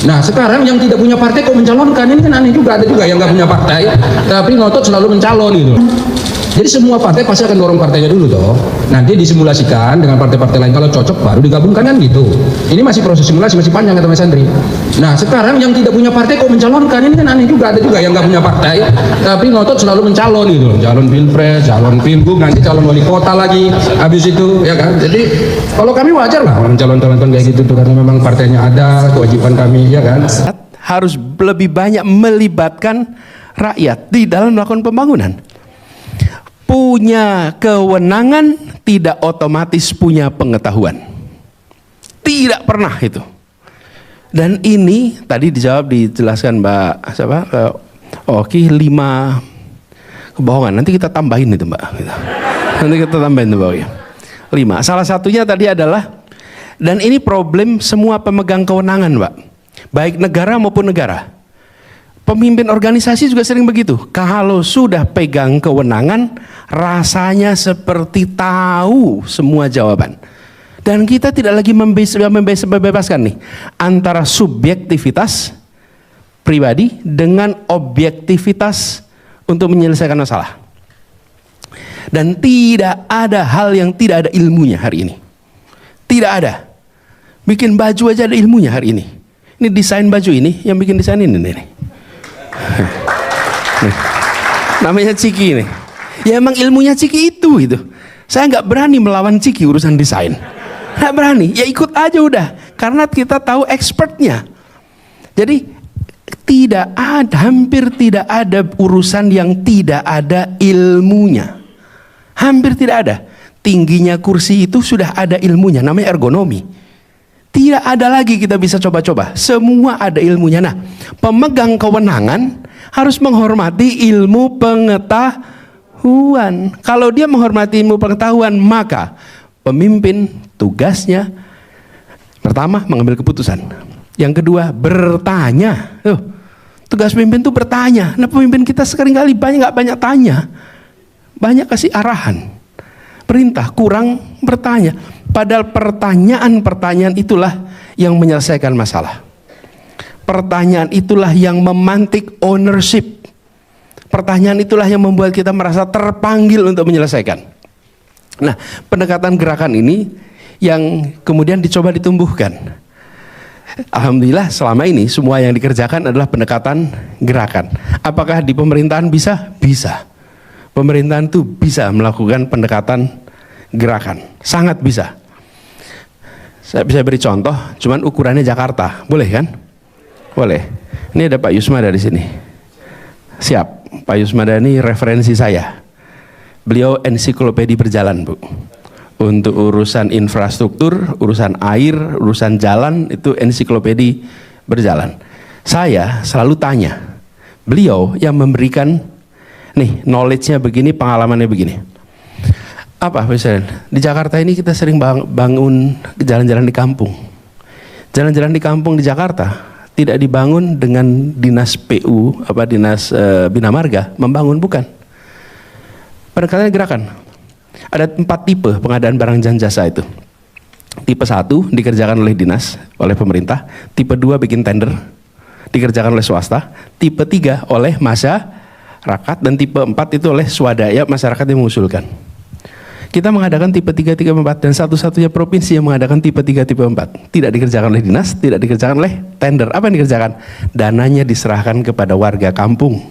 Nah sekarang yang tidak punya partai kok mencalonkan, ini kan aneh juga. Ada juga yang nggak punya partai tapi ngotot selalu mencalon gitu. Jadi semua partai pasti akan dorong partainya dulu toh. Nanti disimulasikan dengan partai-partai lain, kalau cocok baru digabungkan kan gitu. Ini masih proses simulasi, masih panjang kata Mas Andri. Nah sekarang yang tidak punya partai kok mencalonkan, ini kan aneh juga. Ada juga yang nggak punya partai tapi ngotot selalu mencalon gitu. Calon pilpres, calon pilgub, nanti calon wali kota lagi habis itu ya kan. Jadi kalau kami wajar lah orang calon-calon kayak gitu tuh, karena memang partainya ada, kewajiban kami ya kan. Harus lebih banyak melibatkan rakyat di dalam melakukan pembangunan. Punya kewenangan tidak otomatis punya pengetahuan. Tidak pernah itu. Dan ini tadi dijelaskan Mbak siapa? Oke, 5 kebohongan. Nanti kita tambahin itu Mbak. Nanti kita tambahin itu Mbak. 5. Salah satunya tadi adalah, dan ini problem semua pemegang kewenangan Mbak, baik negara maupun negara. Pemimpin organisasi juga sering begitu. Kalau sudah pegang kewenangan, rasanya seperti tahu semua jawaban. Dan kita tidak lagi membebaskan nih antara subjektivitas pribadi dengan objektivitas untuk menyelesaikan masalah. Dan tidak ada hal yang tidak ada ilmunya hari ini. Tidak ada. Bikin baju aja ada ilmunya hari ini. Ini desain baju ini, yang bikin desain ini nih. Namanya Ciki nih. Ya emang ilmunya Ciki itu. Saya nggak berani melawan Ciki urusan desain. Nggak berani. Ya ikut aja udah. Karena kita tahu expertnya. Jadi hampir tidak ada urusan yang tidak ada ilmunya. Hampir tidak ada. Tingginya kursi itu sudah ada ilmunya. Namanya ergonomi. Tidak ada lagi kita bisa coba-coba. Semua ada ilmunya. Nah, pemegang kewenangan harus menghormati ilmu pengetahuan. Kalau dia menghormati ilmu pengetahuan, maka pemimpin tugasnya pertama mengambil keputusan. Yang kedua bertanya. Tugas pemimpin itu bertanya. Nah, pemimpin kita seringkali nggak banyak tanya. Banyak kasih arahan. Perintah, kurang bertanya. Padahal pertanyaan-pertanyaan itulah yang menyelesaikan masalah. Pertanyaan itulah yang memantik ownership. Pertanyaan itulah yang membuat kita merasa terpanggil untuk menyelesaikan. Nah, pendekatan gerakan ini yang kemudian dicoba ditumbuhkan. Alhamdulillah selama ini semua yang dikerjakan adalah pendekatan gerakan. Apakah di pemerintahan bisa? Bisa. Pemerintahan itu bisa melakukan pendekatan gerakan. Sangat bisa. Saya bisa beri contoh, cuman ukurannya Jakarta. Boleh kan? Boleh. Ini ada Pak Yusmada di sini. Siap. Pak Yusmada ini referensi saya. Beliau ensiklopedi berjalan, Bu. Untuk urusan infrastruktur, urusan air, urusan jalan, itu ensiklopedi berjalan. Saya selalu tanya. Beliau yang memberikan, nih knowledge-nya begini, pengalamannya begini. Apa Presiden? Di Jakarta ini kita sering bangun jalan-jalan di kampung. Jalan-jalan di kampung di Jakarta tidak dibangun dengan dinas PU, dinas Bina Marga membangun, bukan. Pendekatan gerakan. Ada 4 tipe pengadaan barang dan jasa itu. Tipe 1 dikerjakan oleh dinas, oleh pemerintah. Tipe 2 bikin tender, dikerjakan oleh swasta. Tipe 3 oleh masyarakat. Dan tipe 4 itu oleh swadaya, masyarakat yang mengusulkan. Kita mengadakan tipe 3, tipe 4, dan satu-satunya provinsi yang mengadakan tipe 3, tipe 4. Tidak dikerjakan oleh dinas, tidak dikerjakan oleh tender. Apa yang dikerjakan? Dananya diserahkan kepada warga kampung.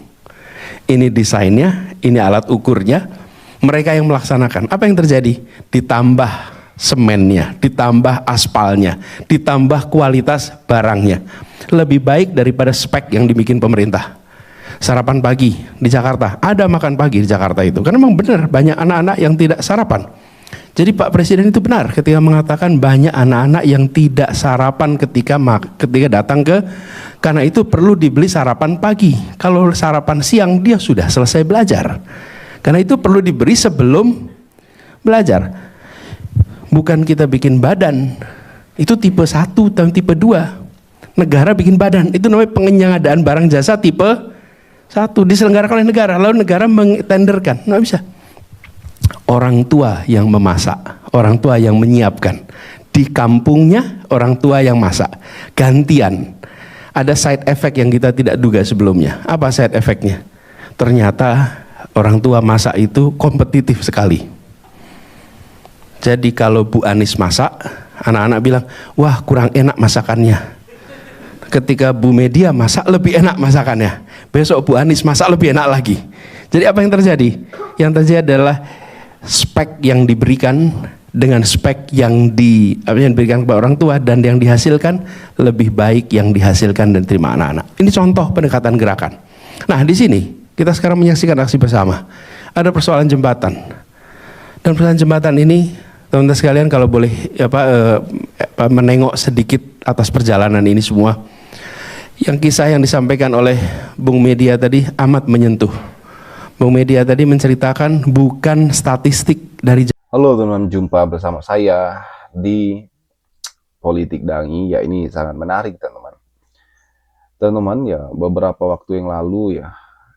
Ini desainnya, ini alat ukurnya, mereka yang melaksanakan. Apa yang terjadi? Ditambah semennya, ditambah aspalnya, ditambah kualitas barangnya. Lebih baik daripada spek yang dibikin pemerintah. Sarapan pagi di Jakarta, ada makan pagi di Jakarta itu, karena memang benar banyak anak-anak yang tidak sarapan. Jadi Pak Presiden itu benar ketika mengatakan banyak anak-anak yang tidak sarapan ketika datang karena itu perlu dibeli sarapan pagi. Kalau sarapan siang dia sudah selesai belajar, karena itu perlu diberi sebelum belajar. Bukan kita bikin badan, itu tipe 1 dan tipe 2. Negara bikin badan, itu namanya pengadaan barang jasa tipe 1, diselenggarakan oleh negara, lalu negara mengenderkan. Nggak bisa. Orang tua yang memasak, orang tua yang menyiapkan. Di kampungnya orang tua yang masak, gantian. ada side effect yang kita tidak duga sebelumnya. Apa side effectnya? Ternyata orang tua masak itu kompetitif sekali. Jadi kalau Bu Anis masak, anak-anak bilang, wah kurang enak masakannya. Ketika Bu Media masak, lebih enak masakannya. Besok Bu Anis masak, lebih enak lagi. Jadi apa yang terjadi? Yang terjadi adalah spek yang diberikan dengan spek yang diberikan kepada orang tua, dan yang dihasilkan lebih baik yang dihasilkan dan terima anak-anak. Ini contoh pendekatan gerakan. Nah, di sini kita sekarang menyaksikan aksi bersama. Ada persoalan jembatan. Dan persoalan jembatan ini, teman-teman sekalian, kalau boleh menengok sedikit atas perjalanan ini semua. Yang kisah yang disampaikan oleh Bung Media tadi amat menyentuh. Bung Media tadi menceritakan bukan statistik dari. Halo teman-teman, jumpa bersama saya di Politik Dangi. Ya, ini sangat menarik teman-teman. Teman-teman, ya beberapa waktu yang lalu ya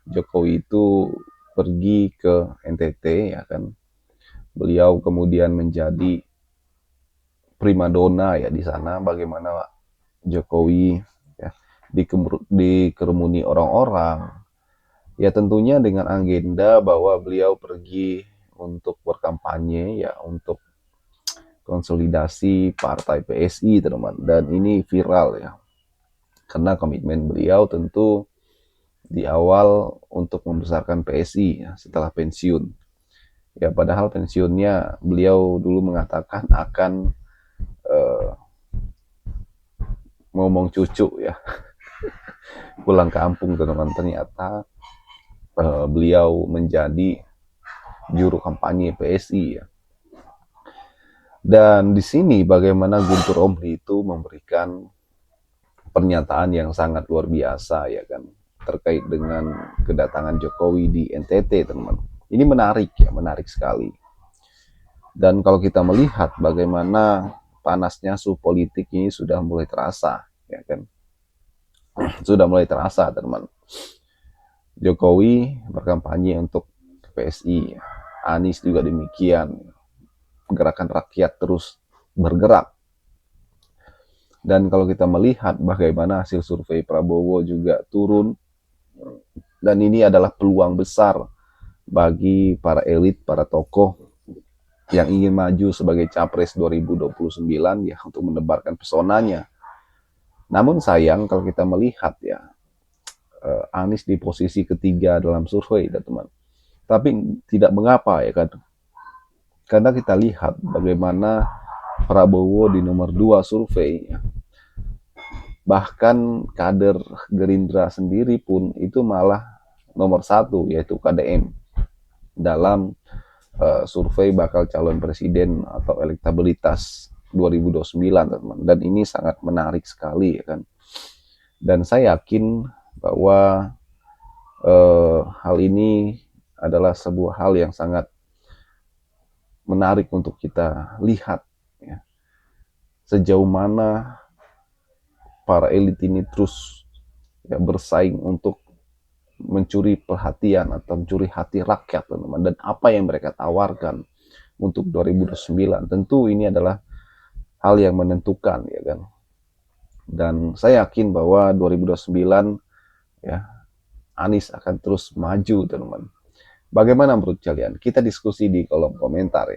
Jokowi itu pergi ke NTT, ya kan. Beliau kemudian menjadi primadona ya di sana. Bagaimana Jokowi ya dikerumuni orang-orang. Ya tentunya dengan agenda bahwa beliau pergi untuk berkampanye, ya untuk konsolidasi partai PSI teman-teman. Dan ini viral ya, karena komitmen beliau tentu di awal untuk membesarkan PSI ya, setelah pensiun. Ya padahal pensiunnya beliau dulu mengatakan akan ngomong cucu ya, pulang kampung teman-teman. Ternyata beliau menjadi juru kampanye PSI ya. Dan di sini bagaimana Guntur Omli itu memberikan pernyataan yang sangat luar biasa ya kan, terkait dengan kedatangan Jokowi di NTT teman-teman. Ini menarik ya, menarik sekali. Dan kalau kita melihat bagaimana panasnya suhu politik ini sudah mulai terasa ya kan. Sudah mulai terasa teman-teman. Jokowi berkampanye untuk PSI, Anies juga demikian. Gerakan rakyat terus bergerak. Dan kalau kita melihat bagaimana hasil survei Prabowo juga turun, dan ini adalah peluang besar bagi para elit, para tokoh yang ingin maju sebagai capres 2029 ya, untuk menebarkan pesonanya. Namun sayang kalau kita melihat ya, Anies di posisi ketiga dalam survei teman-teman. Tapi tidak mengapa ya kan, karena kita lihat bagaimana Prabowo di nomor 2 survei ya. Bahkan kader Gerindra sendiri pun itu malah nomor 1, yaitu KDM dalam survei bakal calon presiden atau elektabilitas 2029 teman-teman. Dan ini sangat menarik sekali ya kan. Dan saya yakin bahwa hal ini adalah sebuah hal yang sangat menarik untuk kita lihat ya. Sejauh mana para elit ini terus ya, bersaing untuk mencuri perhatian atau mencuri hati rakyat teman-teman. Dan apa yang mereka tawarkan untuk 2029, tentu ini adalah hal yang menentukan ya kan. Dan saya yakin bahwa 2029 ya Anies akan terus maju teman-teman. Bagaimana menurut kalian? Kita diskusi di kolom komentar ya.